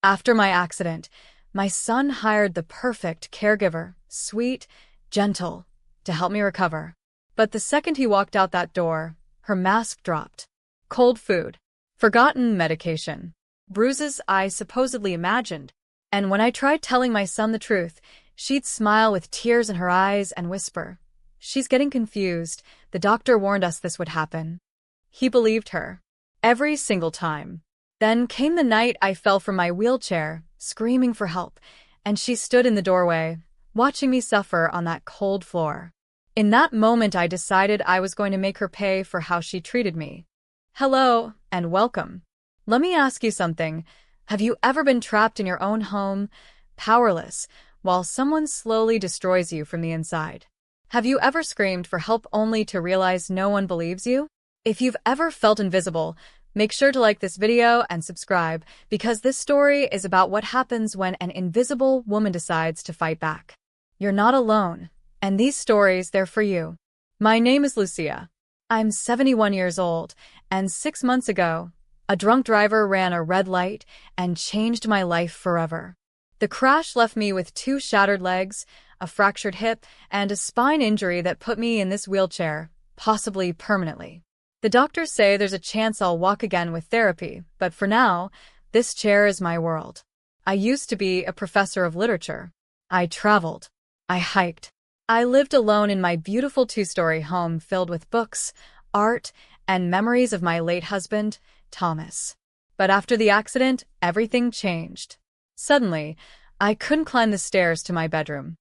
After my accident, my son hired the perfect caregiver, sweet, gentle, to help me recover. But the second he walked out that door, her mask dropped. Cold food. Forgotten medication. Bruises I supposedly imagined. And when I tried telling my son the truth, she'd smile with tears in her eyes and whisper, "She's getting confused. The doctor warned us this would happen." He believed her. Every single time. Then came the night I fell from my wheelchair, screaming for help, and she stood in the doorway, watching me suffer on that cold floor. In that moment I decided I was going to make her pay for how she treated me. Hello, and welcome. Let me ask you something. Have you ever been trapped in your own home, powerless, while someone slowly destroys you from the inside? Have you ever screamed for help only to realize no one believes you? If you've ever felt invisible, make sure to like this video and subscribe, because this story is about what happens when an invisible woman decides to fight back. You're not alone, and these stories, they're for you. My name is Lucia. I'm 71 years old, and 6 months ago, a drunk driver ran a red light and changed my life forever. The crash left me with 2 shattered legs, a fractured hip, and a spine injury that put me in this wheelchair, possibly permanently. The doctors say there's a chance I'll walk again with therapy, but for now, this chair is my world. I used to be a professor of literature. I traveled. I hiked. I lived alone in my beautiful 2-story home filled with books, art, and memories of my late husband, Thomas. But after the accident, everything changed. Suddenly, I couldn't climb the stairs to my bedroom.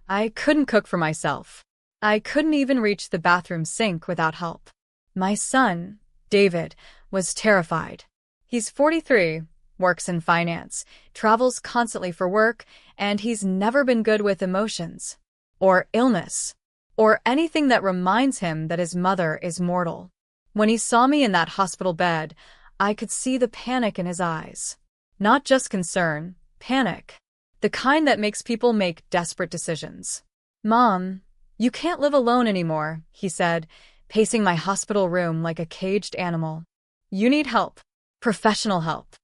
I couldn't cook for myself. I couldn't even reach the bathroom sink without help. My son, David, was terrified. He's 43, works in finance, travels constantly for work, and he's never been good with emotions, or illness, or anything that reminds him that his mother is mortal. When he saw me in that hospital bed, I could see the panic in his eyes. Not just concern, panic. The kind that makes people make desperate decisions. "Mom, you can't live alone anymore," he said, pacing my hospital room like a caged animal. "You need help. Professional help."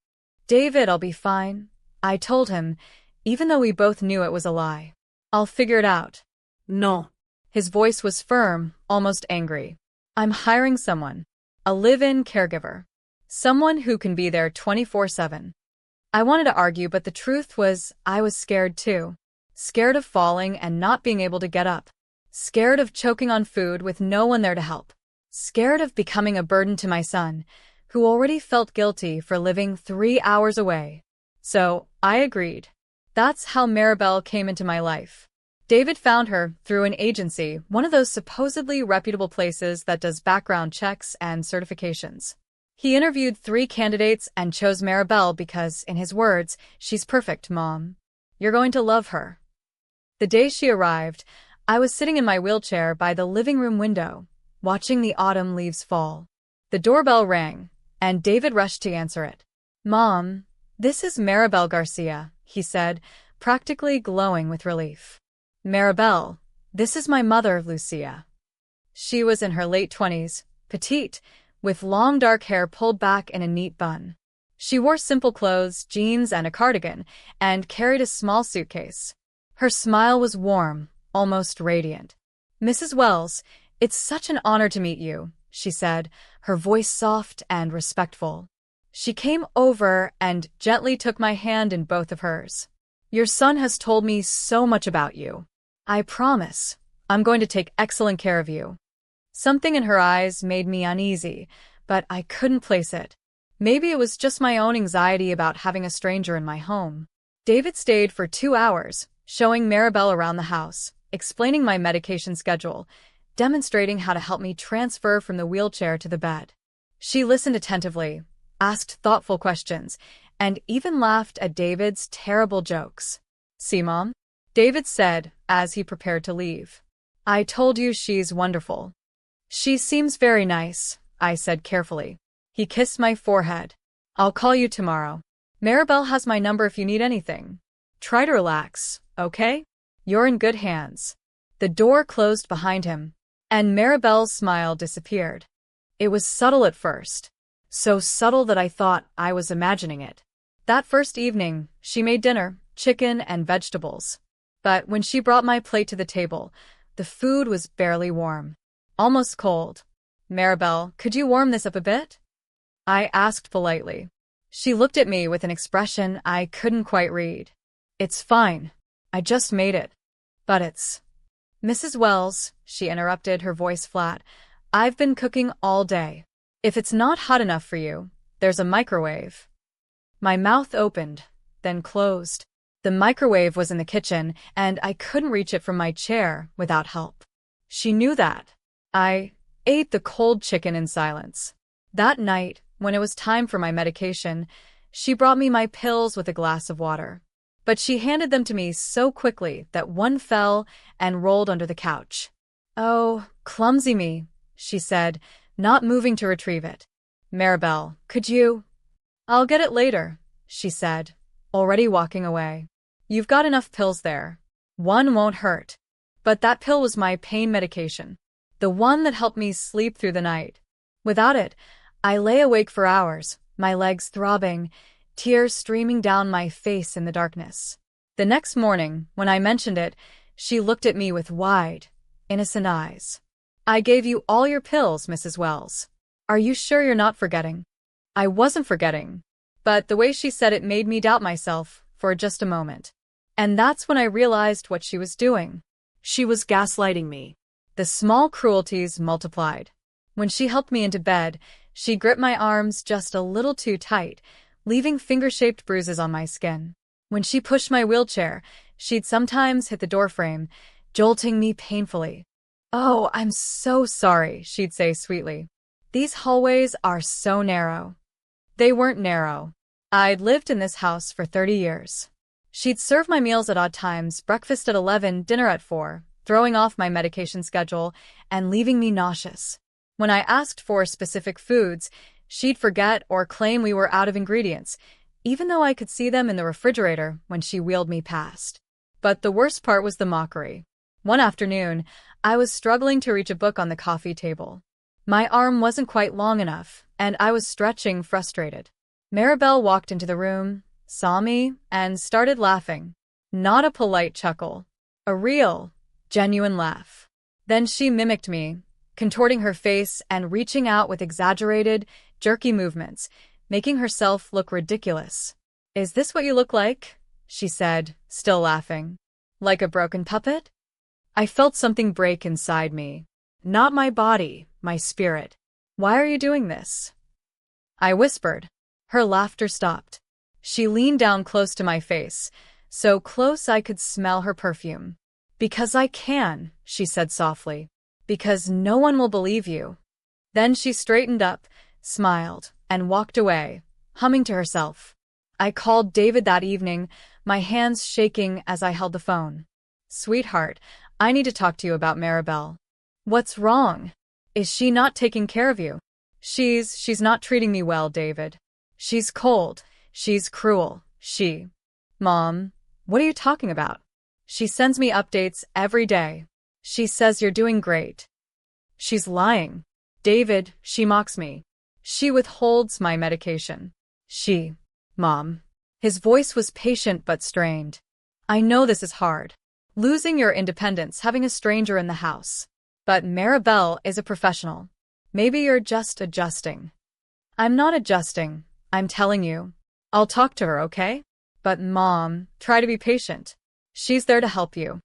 "David, I'll be fine," I told him, even though we both knew it was a lie. "I'll figure it out." "No." His voice was firm, almost angry. "I'm hiring someone. A live-in caregiver. Someone who can be there 24/7. I wanted to argue, but the truth was I was scared too. Scared of falling and not being able to get up. Scared of choking on food with no one there to help. Scared of becoming a burden to my son, who already felt guilty for living 3 hours away. So, I agreed. That's how Maribel came into my life. David found her through an agency, one of those supposedly reputable places that does background checks and certifications. He interviewed 3 candidates and chose Maribel because, in his words, "She's perfect, Mom. You're going to love her." The day she arrived, I was sitting in my wheelchair by the living room window, watching the autumn leaves fall. The doorbell rang, and David rushed to answer it. "Mom, this is Maribel Garcia," he said, practically glowing with relief. "Maribel, this is my mother, Lucia." She was in her late 20s, petite, with long dark hair pulled back in a neat bun. She wore simple clothes, jeans, and a cardigan, and carried a small suitcase. Her smile was warm, almost radiant. "Mrs. Wells, it's such an honor to meet you," she said, her voice soft and respectful. She came over and gently took my hand in both of hers. "Your son has told me so much about you. I promise, I'm going to take excellent care of you." Something in her eyes made me uneasy, but I couldn't place it. Maybe it was just my own anxiety about having a stranger in my home. David stayed for 2 hours, showing Maribel around the house, explaining my medication schedule, demonstrating how to help me transfer from the wheelchair to the bed. She listened attentively, asked thoughtful questions, and even laughed at David's terrible jokes. "See, Mom?" David said as he prepared to leave. "I told you she's wonderful." "She seems very nice," I said carefully. He kissed my forehead. "I'll call you tomorrow. Maribel has my number if you need anything. Try to relax, okay? You're in good hands." The door closed behind him, and Maribel's smile disappeared. It was subtle at first, so subtle that I thought I was imagining it. That first evening, she made dinner, chicken and vegetables. But when she brought my plate to the table, the food was barely warm. Almost cold. "Maribel, could you warm this up a bit?" I asked politely. She looked at me with an expression I couldn't quite read. "It's fine. I just made it." "But it's—" "Mrs. Wells," she interrupted, her voice flat, "I've been cooking all day. If it's not hot enough for you, there's a microwave." My mouth opened, then closed. The microwave was in the kitchen, and I couldn't reach it from my chair without help. She knew that. I ate the cold chicken in silence. That night, when it was time for my medication, she brought me my pills with a glass of water. But she handed them to me so quickly that one fell and rolled under the couch. "Oh, clumsy me," she said, not moving to retrieve it. "Maribel, could you—" "I'll get it later," she said, already walking away. "You've got enough pills there. One won't hurt." But that pill was my pain medication, the one that helped me sleep through the night. Without it, I lay awake for hours, my legs throbbing, tears streaming down my face in the darkness. The next morning, when I mentioned it, she looked at me with wide, innocent eyes. "I gave you all your pills, Mrs. Wells. Are you sure you're not forgetting?" I wasn't forgetting, but the way she said it made me doubt myself for just a moment. And that's when I realized what she was doing. She was gaslighting me. The small cruelties multiplied. When she helped me into bed, she gripped my arms just a little too tight, leaving finger-shaped bruises on my skin. When she pushed my wheelchair, she'd sometimes hit the doorframe, jolting me painfully. "Oh, I'm so sorry," she'd say sweetly. "These hallways are so narrow." They weren't narrow. I'd lived in this house for 30 years. She'd serve my meals at odd times, breakfast at 11, dinner at 4, throwing off my medication schedule and leaving me nauseous. When I asked for specific foods, she'd forget or claim we were out of ingredients, even though I could see them in the refrigerator when she wheeled me past. But the worst part was the mockery. One afternoon, I was struggling to reach a book on the coffee table. My arm wasn't quite long enough, and I was stretching, frustrated. Maribel walked into the room, saw me, and started laughing. Not a polite chuckle. A real, genuine laugh. Then she mimicked me, contorting her face and reaching out with exaggerated, jerky movements, making herself look ridiculous. "Is this what you look like?" she said, still laughing. "Like a broken puppet?" I felt something break inside me. Not my body, my spirit. "Why are you doing this?" I whispered. Her laughter stopped. She leaned down close to my face, so close I could smell her perfume. "Because I can," she said softly. "Because no one will believe you." Then she straightened up, smiled, and walked away, humming to herself. I called David that evening, my hands shaking as I held the phone. "Sweetheart, I need to talk to you about Maribel." "What's wrong? Is she not taking care of you?" She's not treating me well, David. She's cold. She's cruel. Mom, what are you talking about?" "She sends me updates every day. She says you're doing great." "She's lying. David, she mocks me. She withholds my medication. Mom." His voice was patient but strained. "I know this is hard. Losing your independence, having a stranger in the house. But Maribel is a professional. Maybe you're just adjusting." "I'm not adjusting. I'm telling you. I'll talk to her, okay? But Mom, try to be patient. She's there to help you."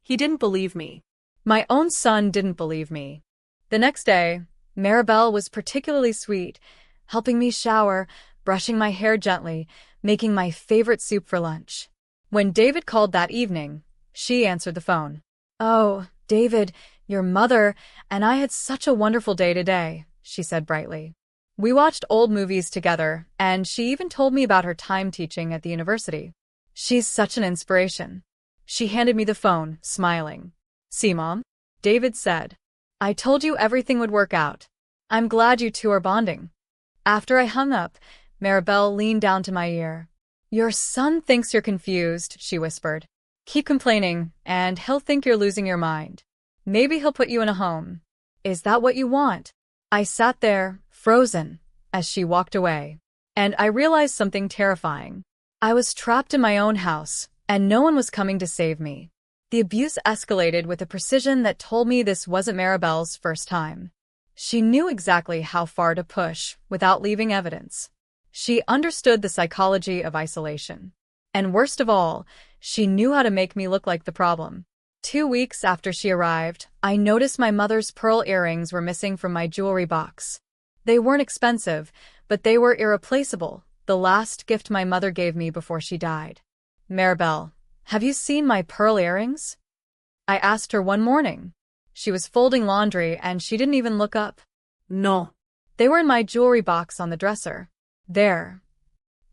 He didn't believe me. My own son didn't believe me. The next day, Maribel was particularly sweet, helping me shower, brushing my hair gently, making my favorite soup for lunch. When David called that evening, she answered the phone. "Oh, David, your mother and I had such a wonderful day today," she said brightly. We watched old movies together, and she even told me about her time teaching at the university. "She's such an inspiration." She handed me the phone, smiling. "See, Mom?" David said. "I told you everything would work out. I'm glad you two are bonding." After I hung up, Maribel leaned down to my ear. "Your son thinks you're confused," she whispered. "Keep complaining, and he'll think you're losing your mind. Maybe he'll put you in a home. Is that what you want?" I sat there, frozen, as she walked away. And I realized something terrifying. I was trapped in my own house, and no one was coming to save me. The abuse escalated with a precision that told me this wasn't Maribel's first time. She knew exactly how far to push without leaving evidence. She understood the psychology of isolation. And worst of all, she knew how to make me look like the problem. 2 weeks after she arrived, I noticed my mother's pearl earrings were missing from my jewelry box. They weren't expensive, but they were irreplaceable, the last gift my mother gave me before she died. Maribel, have you seen my pearl earrings? I asked her one morning. She was folding laundry and she didn't even look up. No. They were in my jewelry box on the dresser. There.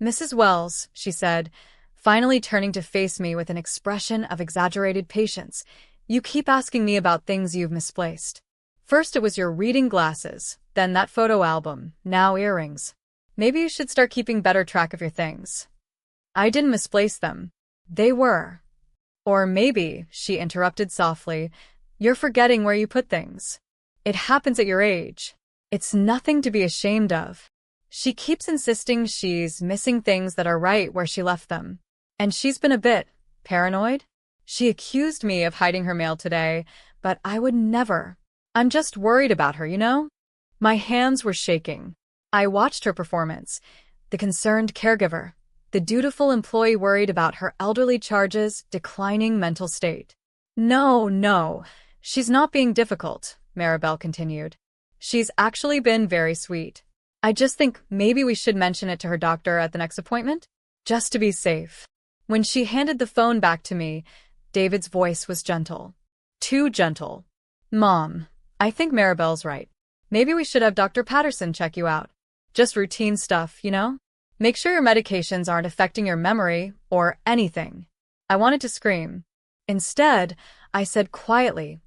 Mrs. Wells, she said, finally turning to face me with an expression of exaggerated patience. You keep asking me about things you've misplaced. First it was your reading glasses, then that photo album, now earrings. Maybe you should start keeping better track of your things. I didn't misplace them. They were. Or maybe, she interrupted softly, you're forgetting where you put things. It happens at your age. It's nothing to be ashamed of. She keeps insisting she's missing things that are right where she left them. And she's been a bit paranoid. She accused me of hiding her mail today, but I would never. I'm just worried about her, you know? My hands were shaking. I watched her performance. The concerned caregiver. The dutiful employee worried about her elderly charges, declining mental state. No, she's not being difficult, Maribel continued. She's actually been very sweet. I just think maybe we should mention it to her doctor at the next appointment, just to be safe. When she handed the phone back to me, David's voice was gentle. Too gentle. Mom, I think Maribel's right. Maybe we should have Dr. Patterson check you out. Just routine stuff, you know? Make sure your medications aren't affecting your memory or anything. I wanted to scream. Instead, I said quietly,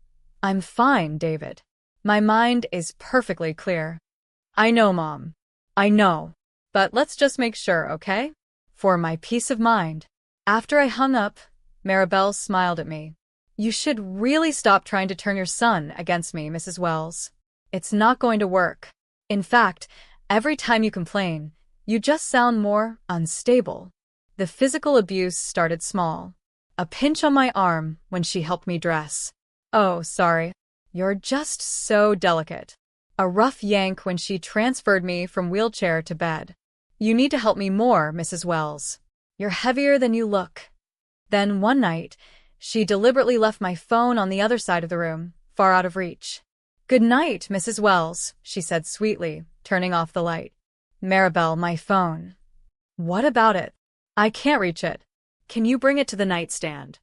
I'm fine, David. My mind is perfectly clear. I know, Mom. I know. But let's just make sure, okay? For my peace of mind. After I hung up, Maribel smiled at me. You should really stop trying to turn your son against me, Mrs. Wells. It's not going to work. In fact, every time you complain, you just sound more unstable. The physical abuse started small. A pinch on my arm when she helped me dress. Oh, sorry. You're just so delicate. A rough yank when she transferred me from wheelchair to bed. You need to help me more, Mrs. Wells. You're heavier than you look. Then one night, she deliberately left my phone on the other side of the room, far out of reach. Good night, Mrs. Wells, she said sweetly, turning off the light. Maribel, my phone. What about it? I can't reach it. Can you bring it to the nightstand?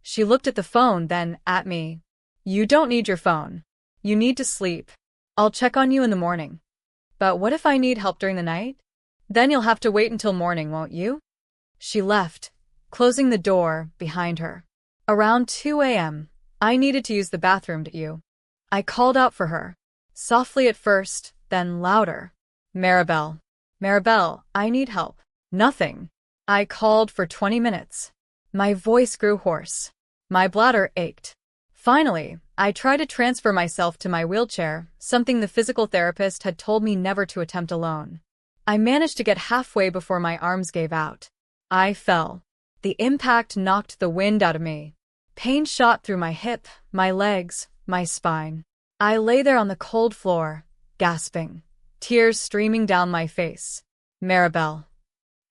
She looked at the phone, then at me. You don't need your phone. You need to sleep. I'll check on you in the morning. But what if I need help during the night? Then you'll have to wait until morning, won't you? She left, closing the door behind her. Around 2 a.m., I needed to use the bathroom to you. I called out for her. Softly at first, then louder. Maribel. Maribel, I need help. Nothing. I called for 20 minutes. My voice grew hoarse. My bladder ached. Finally, I tried to transfer myself to my wheelchair, something the physical therapist had told me never to attempt alone. I managed to get halfway before my arms gave out. I fell. The impact knocked the wind out of me. Pain shot through my hip, my legs, my spine. I lay there on the cold floor, gasping, tears streaming down my face. Maribel.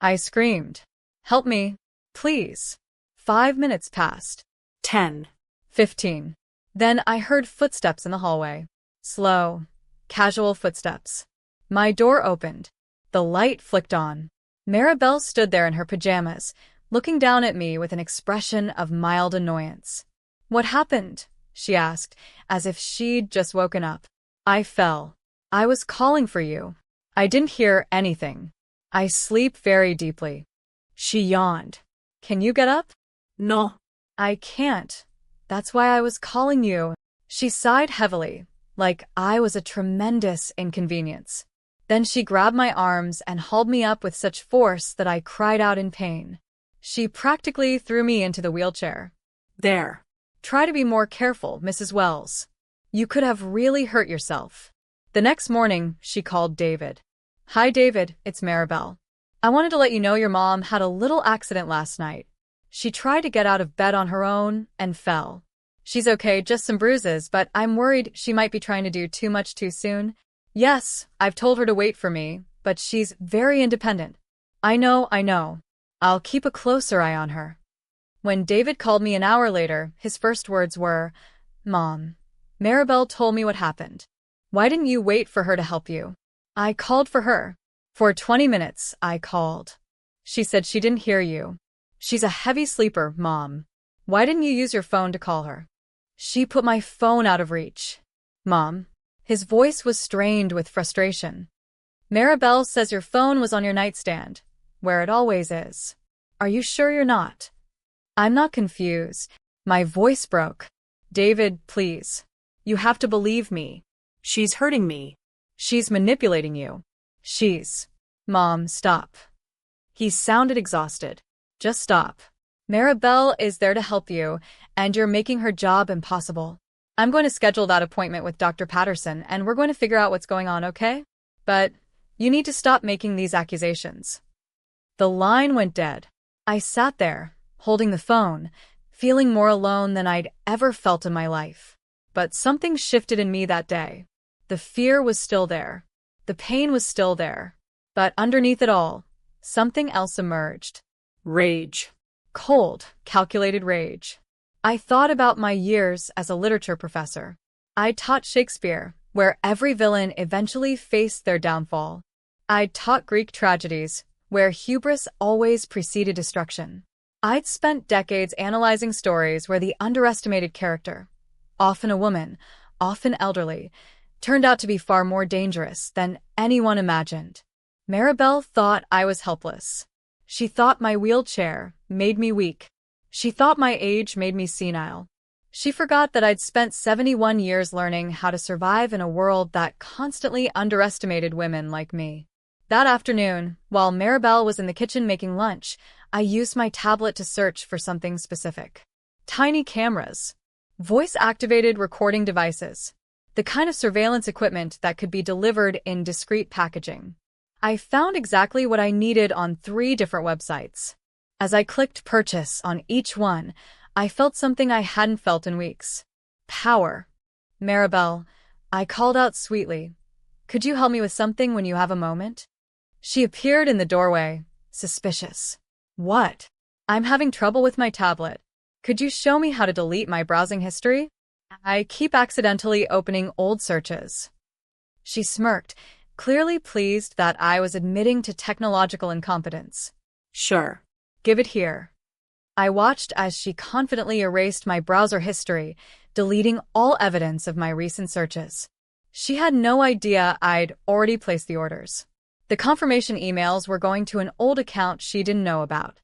I screamed. Help me, please. 5 minutes passed. 10. 15. Then I heard footsteps in the hallway. Slow, casual footsteps. My door opened. The light flicked on. Maribel stood there in her pajamas, looking down at me with an expression of mild annoyance. What happened? She asked, as if she'd just woken up. I fell. I was calling for you. I didn't hear anything. I sleep very deeply. She yawned. Can you get up? No. I can't. That's why I was calling you. She sighed heavily, like I was a tremendous inconvenience. Then she grabbed my arms and hauled me up with such force that I cried out in pain. She practically threw me into the wheelchair. There. Try to be more careful, Mrs. Wells. You could have really hurt yourself. The next morning, she called David. Hi, David, it's Maribel. I wanted to let you know your mom had a little accident last night. She tried to get out of bed on her own and fell. She's okay, just some bruises, but I'm worried she might be trying to do too much too soon. Yes, I've told her to wait for me, but she's very independent. I know. I'll keep a closer eye on her. When David called me an hour later, his first words were, Mom, Maribel told me what happened. Why didn't you wait for her to help you? I called for her. For 20 minutes, I called. She said she didn't hear you. She's a heavy sleeper, Mom. Why didn't you use your phone to call her? She put my phone out of reach. Mom. His voice was strained with frustration. Maribel says your phone was on your nightstand, where it always is. Are you sure you're not? I'm not confused. My voice broke. David, please. You have to believe me. She's hurting me. She's manipulating you. Mom, stop. He sounded exhausted. Just stop. Maribel is there to help you, and you're making her job impossible. I'm going to schedule that appointment with Dr. Patterson, and we're going to figure out what's going on, okay? But you need to stop making these accusations. The line went dead. I sat there, holding the phone, feeling more alone than I'd ever felt in my life. But something shifted in me that day. The fear was still there. The pain was still there. But underneath it all, something else emerged. Rage. Cold, calculated rage. I thought about my years as a literature professor. I taught Shakespeare, where every villain eventually faced their downfall. I'd taught Greek tragedies, where hubris always preceded destruction. I'd spent decades analyzing stories where the underestimated character, often a woman, often elderly, turned out to be far more dangerous than anyone imagined. Maribel thought I was helpless. She thought my wheelchair made me weak. She thought my age made me senile. She forgot that I'd spent 71 years learning how to survive in a world that constantly underestimated women like me. That afternoon, while Maribel was in the kitchen making lunch, I used my tablet to search for something specific. Tiny cameras. Voice-activated recording devices. The kind of surveillance equipment that could be delivered in discreet packaging. I found exactly what I needed on 3 different websites. As I clicked purchase on each one, I felt something I hadn't felt in weeks. Power. Maribel, I called out sweetly. Could you help me with something when you have a moment? She appeared in the doorway, suspicious. What? I'm having trouble with my tablet. Could you show me how to delete my browsing history? I keep accidentally opening old searches. She smirked, clearly pleased that I was admitting to technological incompetence. Sure. Give it here. I watched as she confidently erased my browser history, deleting all evidence of my recent searches. She had no idea I'd already placed the orders. The confirmation emails were going to an old account she didn't know about.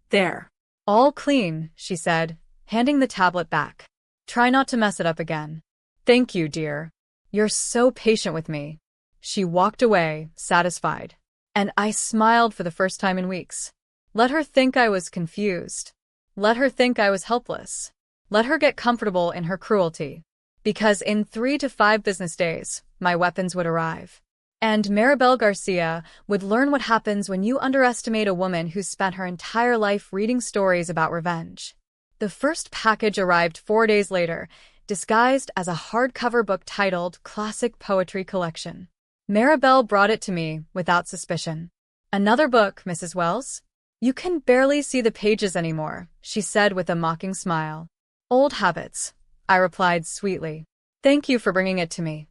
There. All clean, she said, handing the tablet back. Try not to mess it up again. Thank you, dear. You're so patient with me. She walked away, satisfied. And I smiled for the first time in weeks. Let her think I was confused. Let her think I was helpless. Let her get comfortable in her cruelty. Because in 3 to 5 business days, my weapons would arrive. And Maribel Garcia would learn what happens when you underestimate a woman who's spent her entire life reading stories about revenge. The first package arrived 4 days later, disguised as a hardcover book titled Classic Poetry Collection. Maribel brought it to me without suspicion. Another book, Mrs. Wells? You can barely see the pages anymore, she said with a mocking smile. Old habits, I replied sweetly. Thank you for bringing it to me.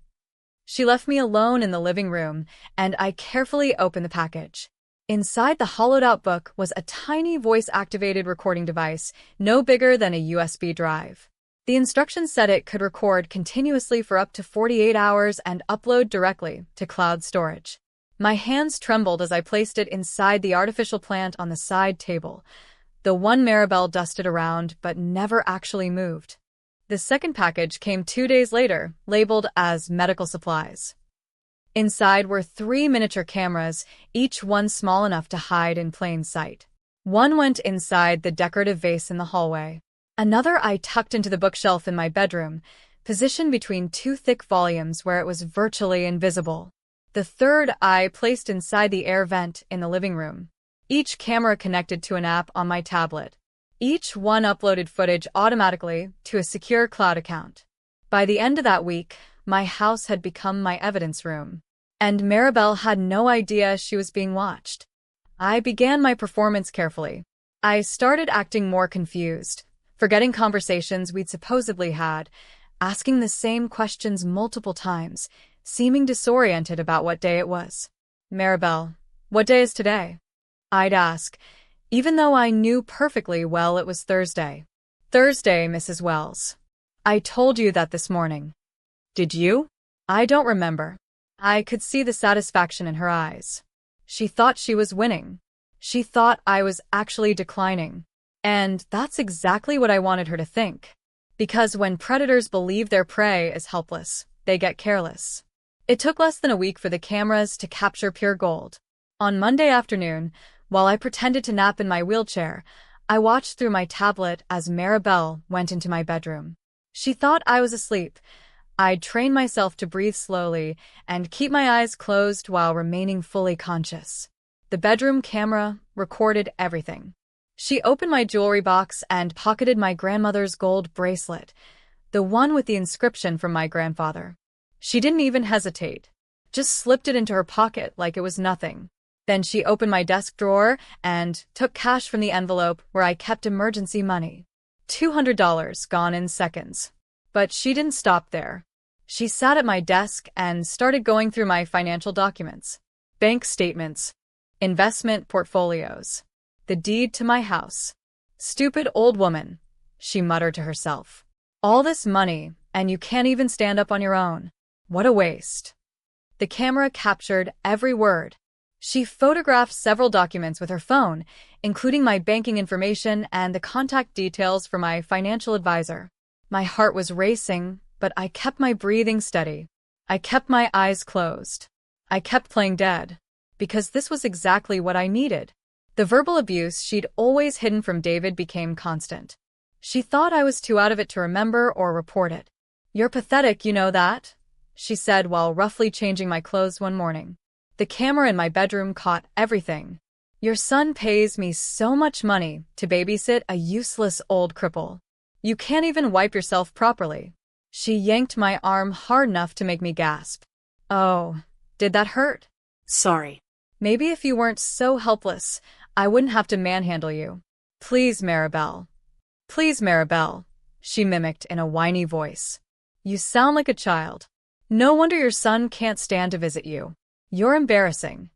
She left me alone in the living room, and I carefully opened the package. Inside the hollowed-out book was a tiny voice-activated recording device, no bigger than a USB drive. The instructions said it could record continuously for up to 48 hours and upload directly to cloud storage. My hands trembled as I placed it inside the artificial plant on the side table, the one Maribel dusted around but never actually moved. The second package came 2 days later, labeled as medical supplies. Inside were 3 miniature cameras, each one small enough to hide in plain sight. One went inside the decorative vase in the hallway. Another I tucked into the bookshelf in my bedroom, positioned between 2 thick volumes where it was virtually invisible. The third I placed inside the air vent in the living room. Each camera connected to an app on my tablet. Each one uploaded footage automatically to a secure cloud account. By the end of that week, my house had become my evidence room. And Maribel had no idea she was being watched. I began my performance carefully. I started acting more confused, forgetting conversations we'd supposedly had, asking the same questions multiple times, seeming disoriented about what day it was. Maribel, what day is today? I'd ask, even though I knew perfectly well it was Thursday. Thursday, Mrs. Wells. I told you that this morning. Did you? I don't remember. I could see the satisfaction in her eyes. She thought she was winning. She thought I was actually declining. And that's exactly what I wanted her to think. Because when predators believe their prey is helpless, they get careless. It took less than a week for the cameras to capture pure gold. On Monday afternoon, while I pretended to nap in my wheelchair, I watched through my tablet as Maribel went into my bedroom. She thought I was asleep. I'd trained myself to breathe slowly and keep my eyes closed while remaining fully conscious. The bedroom camera recorded everything. She opened my jewelry box and pocketed my grandmother's gold bracelet, the one with the inscription from my grandfather. She didn't even hesitate, just slipped it into her pocket like it was nothing. Then she opened my desk drawer and took cash from the envelope where I kept emergency money. $200 gone in seconds. But she didn't stop there. She sat at my desk and started going through my financial documents, bank statements, investment portfolios, the deed to my house. Stupid old woman, she muttered to herself. All this money, and you can't even stand up on your own. What a waste. The camera captured every word. She photographed several documents with her phone, including my banking information and the contact details for my financial advisor. My heart was racing, but I kept my breathing steady. I kept my eyes closed. I kept playing dead, because this was exactly what I needed. The verbal abuse she'd always hidden from David became constant. She thought I was too out of it to remember or report it. You're pathetic, you know that? She said while roughly changing my clothes one morning. The camera in my bedroom caught everything. Your son pays me so much money to babysit a useless old cripple. You can't even wipe yourself properly. She yanked my arm hard enough to make me gasp. Oh, did that hurt? Sorry. Maybe if you weren't so helpless, I wouldn't have to manhandle you. Please, Maribel. Please, Maribel, she mimicked in a whiny voice. You sound like a child. No wonder your son can't stand to visit you. You're embarrassing.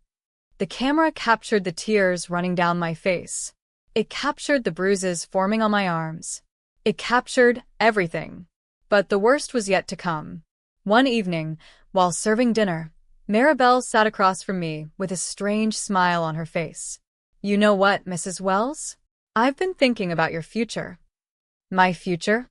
The camera captured the tears running down my face. It captured the bruises forming on my arms. It captured everything. But the worst was yet to come. One evening, while serving dinner, Maribel sat across from me with a strange smile on her face. You know what, Mrs. Wells? I've been thinking about your future. My future?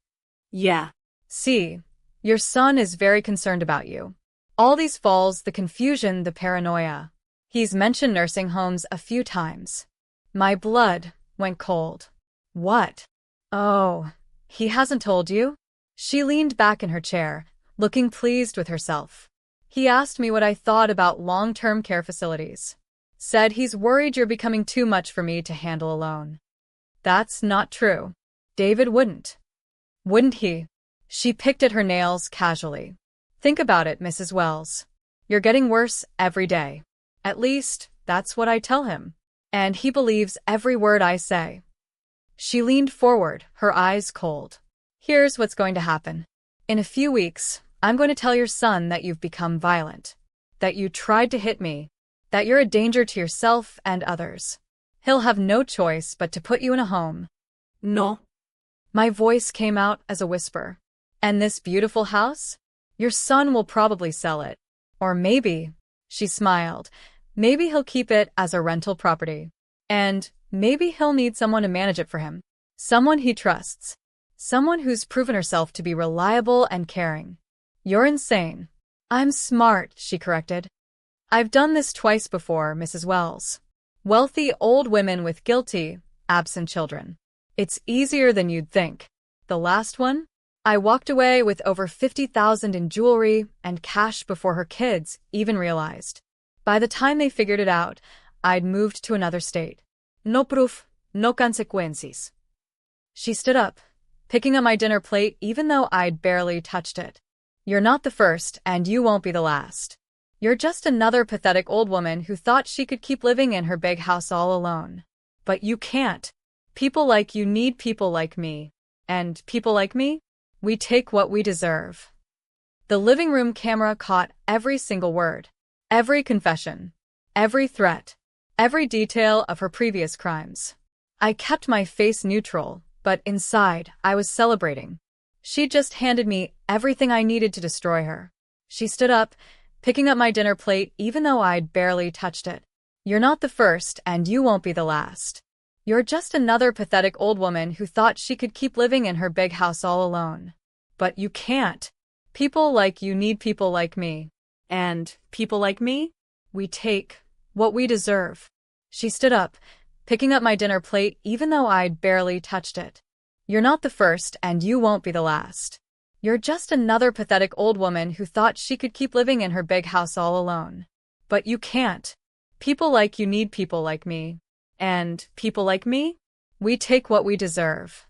Yeah. See, your son is very concerned about you. All these falls, the confusion, the paranoia. He's mentioned nursing homes a few times. My blood went cold. What? Oh, he hasn't told you? She leaned back in her chair, looking pleased with herself. He asked me what I thought about long-term care facilities. Said he's worried you're becoming too much for me to handle alone. That's not true. David wouldn't. Wouldn't he? She picked at her nails casually. Think about it, Mrs. Wells. You're getting worse every day. At least, that's what I tell him. And he believes every word I say. She leaned forward, her eyes cold. Here's what's going to happen. In a few weeks, I'm going to tell your son that you've become violent, that you tried to hit me, that you're a danger to yourself and others. He'll have no choice but to put you in a home. No. My voice came out as a whisper. And this beautiful house? Your son will probably sell it. Or maybe, she smiled, maybe he'll keep it as a rental property. And maybe he'll need someone to manage it for him. Someone he trusts. Someone who's proven herself to be reliable and caring. You're insane. I'm smart, she corrected. I've done this twice before, Mrs. Wells. Wealthy old women with guilty, absent children. It's easier than you'd think. The last one? I walked away with over 50,000 in jewelry and cash before her kids even realized. By the time they figured it out, I'd moved to another state. No proof, no consequences. She stood up, picking up my dinner plate even though I'd barely touched it. You're not the first, and you won't be the last. You're just another pathetic old woman who thought she could keep living in her big house all alone. But you can't. People like you need people like me. And people like me? We take what we deserve. The living room camera caught every single word, every confession, every threat, every detail of her previous crimes. I kept my face neutral, but inside, I was celebrating. She just handed me everything I needed to destroy her. She stood up, picking up my dinner plate even though I'd barely touched it. You're not the first, and you won't be the last. You're just another pathetic old woman who thought she could keep living in her big house all alone. But you can't. People like you need people like me. And people like me? We take what we deserve. She stood up, picking up my dinner plate even though I'd barely touched it. You're not the first, and you won't be the last. You're just another pathetic old woman who thought she could keep living in her big house all alone. But you can't. People like you need people like me. And people like me? We take what we deserve.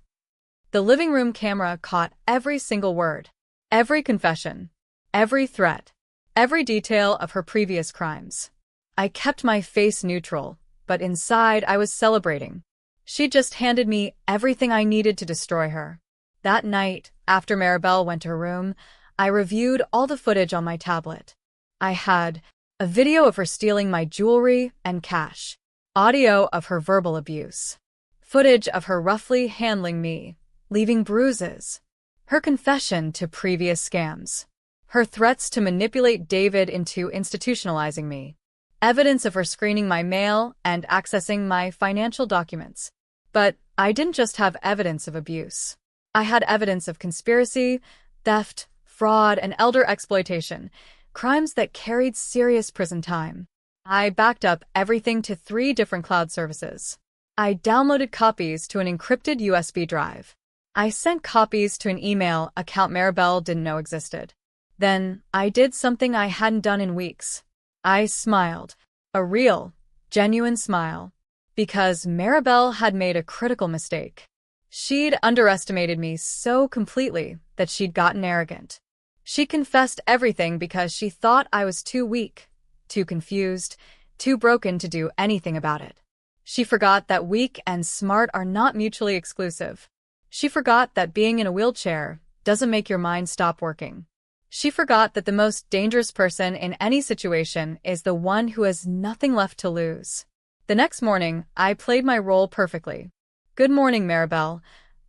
The living room camera caught every single word, every confession, every threat, every detail of her previous crimes. I kept my face neutral, but inside I was celebrating. She just handed me everything I needed to destroy her. That night, after Maribel went to her room, I reviewed all the footage on my tablet. I had a video of her stealing my jewelry and cash, audio of her verbal abuse, footage of her roughly handling me, leaving bruises, her confession to previous scams, her threats to manipulate David into institutionalizing me, evidence of her screening my mail and accessing my financial documents. But I didn't just have evidence of abuse. I had evidence of conspiracy, theft, fraud, and elder exploitation, crimes that carried serious prison time. I backed up everything to 3 different cloud services. I downloaded copies to an encrypted USB drive. I sent copies to an email account Maribel didn't know existed. Then, I did something I hadn't done in weeks. I smiled. A real, genuine smile. Because Maribel had made a critical mistake. She'd underestimated me so completely that she'd gotten arrogant. She confessed everything because she thought I was too weak, too confused, too broken to do anything about it. She forgot that weak and smart are not mutually exclusive. She forgot that being in a wheelchair doesn't make your mind stop working. She forgot that the most dangerous person in any situation is the one who has nothing left to lose. The next morning, I played my role perfectly. "Good morning, Maribel,"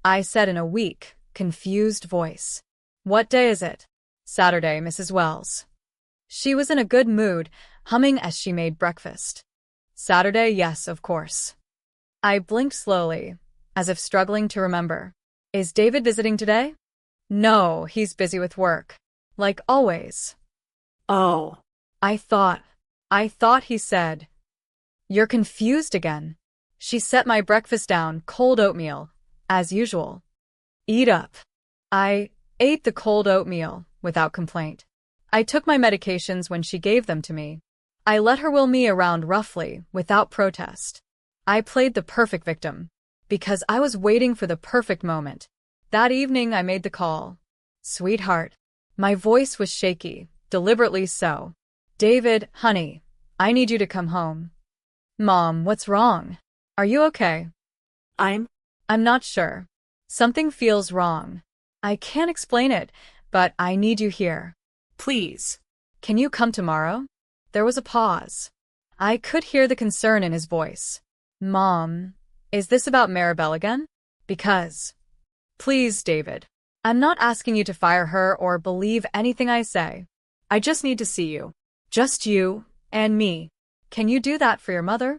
I said in a weak, confused voice. "What day is it?" "Saturday, Mrs. Wells." She was in a good mood, humming as she made breakfast. "Saturday, yes, of course." I blinked slowly, as if struggling to remember. "Is David visiting today?" "No, he's busy with work. Like always." Oh. I thought he said. "You're confused again." She set my breakfast down, cold oatmeal, as usual. "Eat up." I ate the cold oatmeal, without complaint. I took my medications when she gave them to me. I let her wheel me around roughly, without protest. I played the perfect victim, because I was waiting for the perfect moment. That evening I made the call. "Sweetheart." My voice was shaky, deliberately so. "David, honey, I need you to come home." "Mom, what's wrong? Are you okay?" I'm not sure. Something feels wrong. I can't explain it, but I need you here. Please. Can you come tomorrow?" There was a pause. I could hear the concern in his voice. "Mom, is this about Maribel again?" "Because." "Please, David. I'm not asking you to fire her or believe anything I say. I just need to see you. Just you and me. Can you do that for your mother?"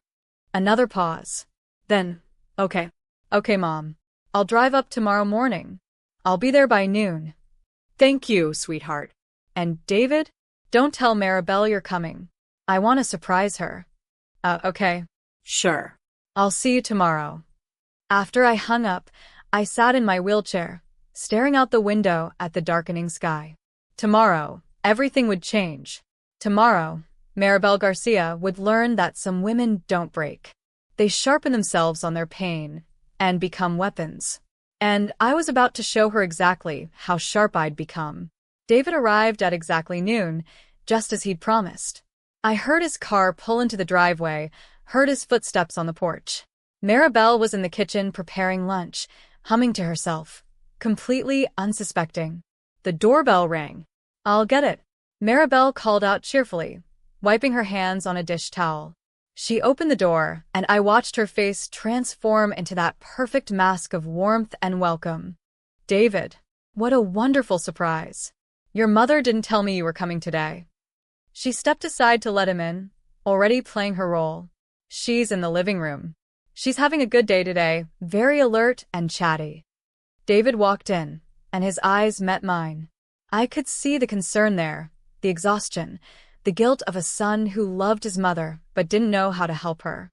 Another pause. Then, "Okay. Okay, Mom. I'll drive up tomorrow morning. I'll be there by noon." "Thank you, sweetheart." "And David, don't tell Maribel you're coming. I want to surprise her." Okay. Sure. "I'll see you tomorrow." After I hung up, I sat in my wheelchair, staring out the window at the darkening sky. Tomorrow, everything would change. Tomorrow, Maribel Garcia would learn that some women don't break. They sharpen themselves on their pain and become weapons. And I was about to show her exactly how sharp I'd become. David arrived at exactly noon, just as he'd promised. I heard his car pull into the driveway, heard his footsteps on the porch. Maribel was in the kitchen preparing lunch, humming to herself, completely unsuspecting. The doorbell rang. "I'll get it," Maribel called out cheerfully, wiping her hands on a dish towel. She opened the door, and I watched her face transform into that perfect mask of warmth and welcome. "David, what a wonderful surprise. Your mother didn't tell me you were coming today." She stepped aside to let him in, already playing her role. "She's in the living room. She's having a good day today, very alert and chatty." David walked in, and his eyes met mine. I could see the concern there, the exhaustion, the guilt of a son who loved his mother but didn't know how to help her.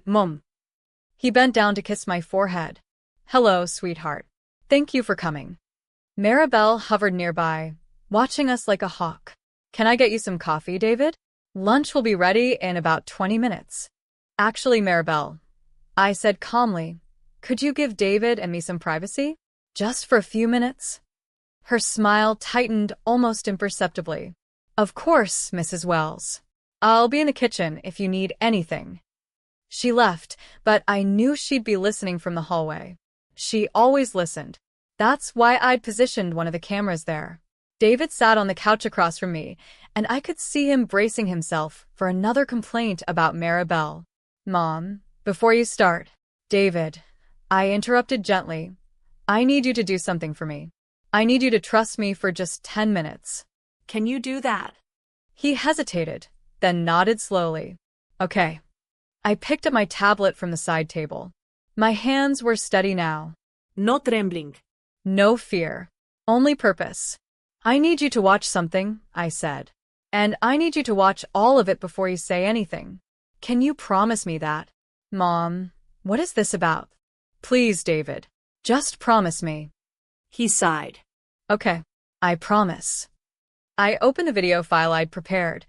Mom." He bent down to kiss my forehead. "Hello, sweetheart. Thank you for coming." Maribel hovered nearby, watching us like a hawk. "Can I get you some coffee, David? Lunch will be ready in about 20 minutes. "Actually, Maribel," I said calmly, "could you give David and me some privacy? Just for a few minutes?" Her smile tightened almost imperceptibly. "Of course, Mrs. Wells. I'll be in the kitchen if you need anything." She left, but I knew she'd be listening from the hallway. She always listened. That's why I'd positioned one of the cameras there. David sat on the couch across from me, and I could see him bracing himself for another complaint about Maribel. "Mom, before you start." "David," I interrupted gently, "I need you to do something for me. I need you to trust me for just 10 minutes. Can you do that?" He hesitated, then nodded slowly. "Okay." I picked up my tablet from the side table. My hands were steady now. No trembling. No fear. Only purpose. "I need you to watch something," I said. "And I need you to watch all of it before you say anything. Can you promise me that?" "Mom, what is this about?" "Please, David. Just promise me." He sighed. "Okay. I promise." I opened the video file I'd prepared,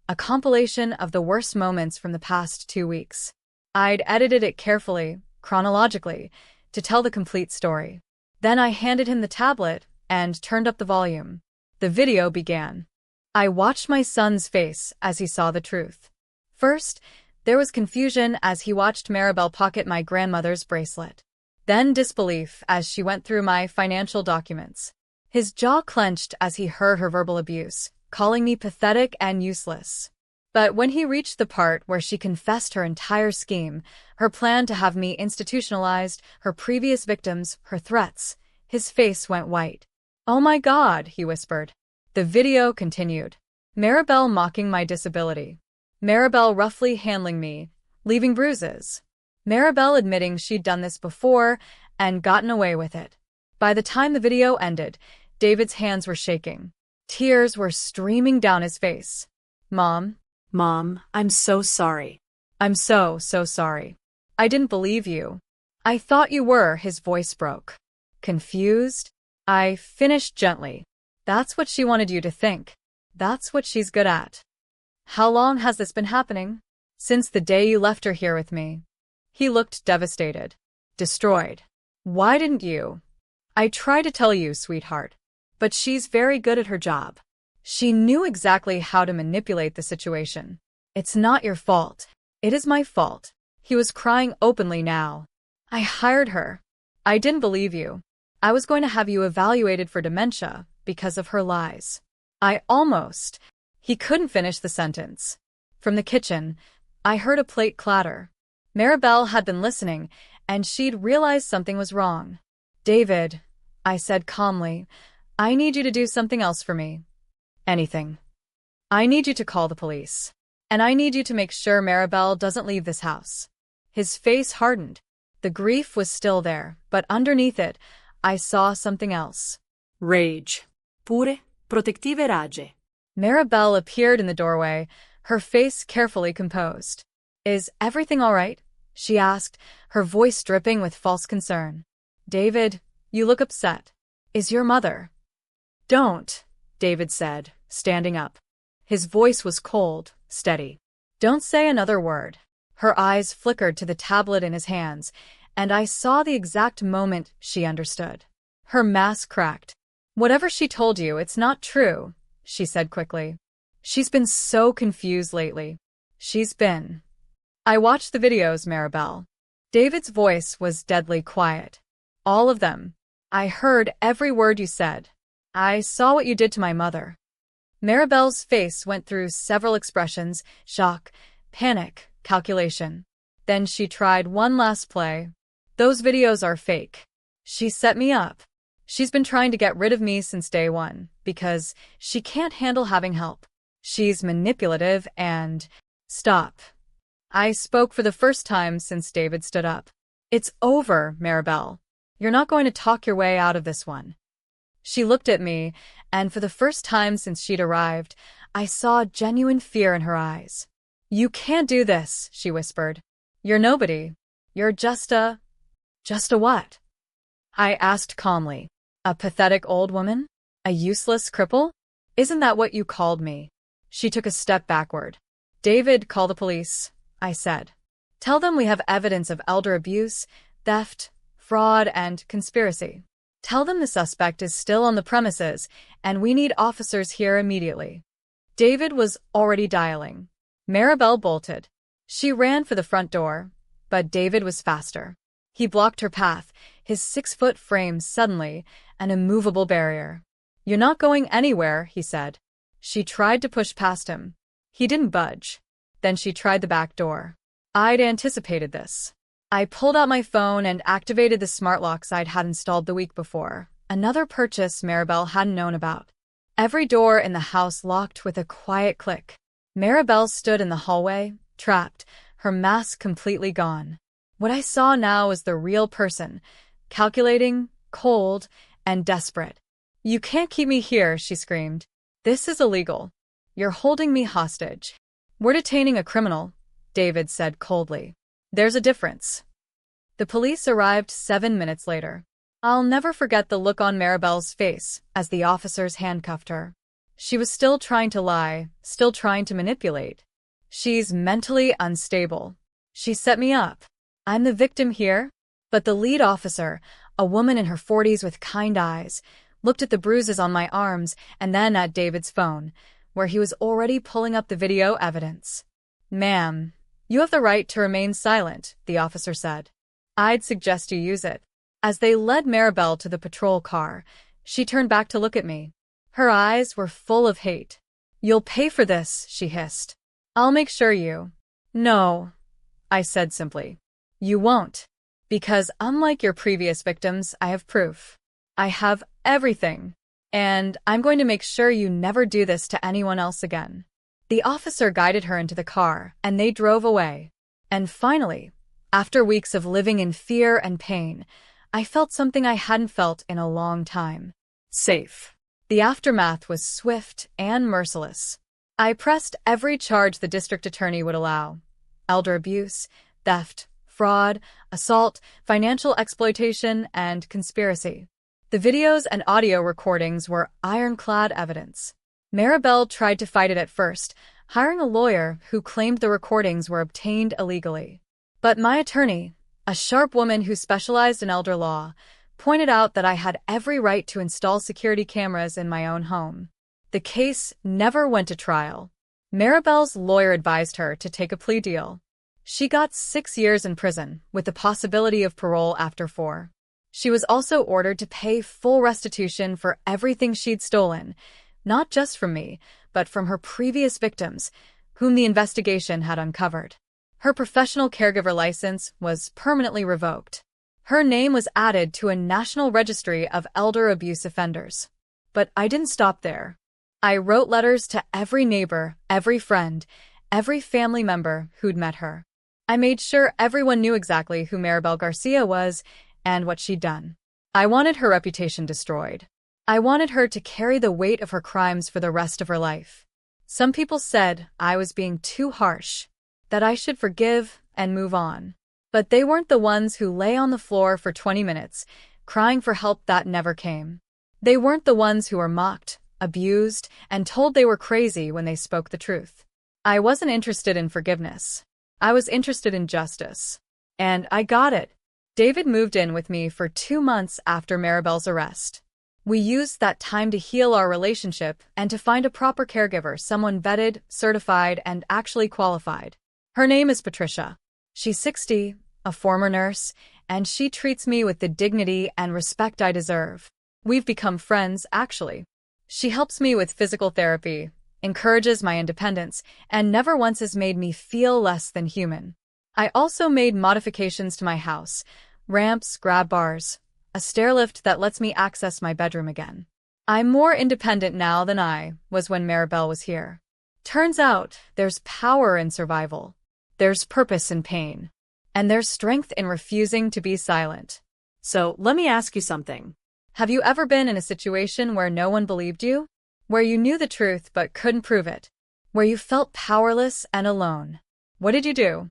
a compilation of the worst moments from the past 2 weeks. I'd edited it carefully, chronologically, to tell the complete story. Then I handed him the tablet and turned up the volume. The video began. I watched my son's face as he saw the truth. First, there was confusion as he watched Maribel pocket my grandmother's bracelet. Then disbelief as she went through my financial documents. His jaw clenched as he heard her verbal abuse, calling me pathetic and useless. But when he reached the part where she confessed her entire scheme, her plan to have me institutionalized, her previous victims, her threats, his face went white. "Oh my God," he whispered. The video continued. Maribel mocking my disability. Maribel roughly handling me, leaving bruises. Maribel admitting she'd done this before and gotten away with it. By the time the video ended, David's hands were shaking. Tears were streaming down his face. Mom, I'm so sorry." I'm so sorry. I didn't believe you. I thought you were," his voice broke. Confused? I finished gently. "That's what she wanted you to think. That's what she's good at." "How long has this been happening?" "Since the day you left her here with me." He looked devastated. Destroyed. "Why didn't you?" "I tried to tell you, sweetheart. But she's very good at her job. She knew exactly how to manipulate the situation. It's not your fault. It is my fault." He was crying openly now. "I hired her. I didn't believe you. I was going to have you evaluated for dementia because of her lies. I almost..." He couldn't finish the sentence. From the kitchen, I heard a plate clatter. Maribel had been listening, and she'd realized something was wrong. "David," I said calmly, "I need you to do something else for me. Anything. I need you to call the police. And I need you to make sure Maribel doesn't leave this house." His face hardened. The grief was still there, but underneath it, I saw something else. Rage. Pure protective rage. Maribel appeared in the doorway, her face carefully composed. "Is everything all right?" she asked, her voice dripping with false concern. "David, you look upset." is your mother. Don't, David said, standing up. His voice was cold, steady. Don't say another word. Her eyes flickered to the tablet in his hands, and I saw the exact moment she understood. Her mask cracked. Whatever she told you, it's not true, she said quickly. She's been so confused lately. I watched the videos, Maribel. David's voice was deadly quiet. All of them. I heard every word you said. I saw what you did to my mother. Maribel's face went through several expressions: shock, panic, calculation. Then she tried one last play. Those videos are fake. She set me up. She's been trying to get rid of me since day one, because she can't handle having help. She's manipulative and… Stop. I spoke for the first time since David stood up. It's over, Maribel. You're not going to talk your way out of this one. She looked at me, and for the first time since she'd arrived, I saw genuine fear in her eyes. You can't do this, she whispered. You're nobody. You're just a what? I asked calmly. A pathetic old woman? A useless cripple? Isn't that what you called me? She took a step backward. David, call the police, I said. Tell them we have evidence of elder abuse, theft, fraud, and conspiracy. Tell them the suspect is still on the premises, and we need officers here immediately. David was already dialing. Maribel bolted. She ran for the front door, but David was faster. He blocked her path, his 6-foot frame suddenly an immovable barrier. You're not going anywhere, he said. She tried to push past him. He didn't budge. Then she tried the back door. I'd anticipated this. I pulled out my phone and activated the smart locks I'd had installed the week before, another purchase Maribel hadn't known about. Every door in the house locked with a quiet click. Maribel stood in the hallway, trapped, her mask completely gone. What I saw now was the real person, calculating, cold, and desperate. You can't keep me here, she screamed. This is illegal. You're holding me hostage. We're detaining a criminal, David said coldly. There's a difference. The police arrived 7 minutes later. I'll never forget the look on Maribel's face as the officers handcuffed her. She was still trying to lie, still trying to manipulate. She's mentally unstable. She set me up. I'm the victim here. But the lead officer, a woman in her 40s with kind eyes, looked at the bruises on my arms and then at David's phone, where he was already pulling up the video evidence. Ma'am, you have the right to remain silent, the officer said. I'd suggest you use it. As they led Maribel to the patrol car, she turned back to look at me. Her eyes were full of hate. You'll pay for this, she hissed. I'll make sure you… No, I said simply. You won't. Because unlike your previous victims, I have proof. I have everything. And I'm going to make sure you never do this to anyone else again. The officer guided her into the car, and they drove away. And finally, after weeks of living in fear and pain, I felt something I hadn't felt in a long time. Safe. The aftermath was swift and merciless. I pressed every charge the district attorney would allow. Elder abuse, theft, fraud, assault, financial exploitation, and conspiracy. The videos and audio recordings were ironclad evidence. Maribel tried to fight it at first, hiring a lawyer who claimed the recordings were obtained illegally. But my attorney, a sharp woman who specialized in elder law, pointed out that I had every right to install security cameras in my own home. The case never went to trial. Maribel's lawyer advised her to take a plea deal. She got 6 years in prison, with the possibility of parole after 4. She was also ordered to pay full restitution for everything she'd stolen, not just from me, but from her previous victims, whom the investigation had uncovered. Her professional caregiver license was permanently revoked. Her name was added to a national registry of elder abuse offenders. But I didn't stop there. I wrote letters to every neighbor, every friend, every family member who'd met her. I made sure everyone knew exactly who Maribel Garcia was and what she'd done. I wanted her reputation destroyed. I wanted her to carry the weight of her crimes for the rest of her life. Some people said I was being too harsh, that I should forgive and move on. But they weren't the ones who lay on the floor for 20 minutes, crying for help that never came. They weren't the ones who were mocked, abused, and told they were crazy when they spoke the truth. I wasn't interested in forgiveness. I was interested in justice. And I got it. David moved in with me for 2 months after Maribel's arrest. We used that time to heal our relationship and to find a proper caregiver, someone vetted, certified, and actually qualified. Her name is Patricia. She's 60, a former nurse, and she treats me with the dignity and respect I deserve. We've become friends, actually. She helps me with physical therapy, encourages my independence, and never once has made me feel less than human. I also made modifications to my house: ramps, grab bars, a stairlift that lets me access my bedroom again. I'm more independent now than I was when Maribel was here. Turns out, there's power in survival. There's purpose in pain. And there's strength in refusing to be silent. So, let me ask you something. Have you ever been in a situation where no one believed you? Where you knew the truth but couldn't prove it? Where you felt powerless and alone? What did you do?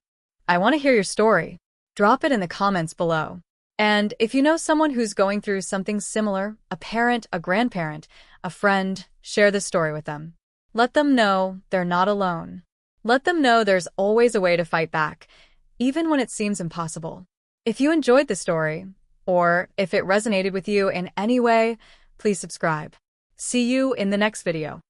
I want to hear your story. Drop it in the comments below. And if you know someone who's going through something similar, a parent, a grandparent, a friend, share this story with them. Let them know they're not alone. Let them know there's always a way to fight back, even when it seems impossible. If you enjoyed the story, or if it resonated with you in any way, please subscribe. See you in the next video.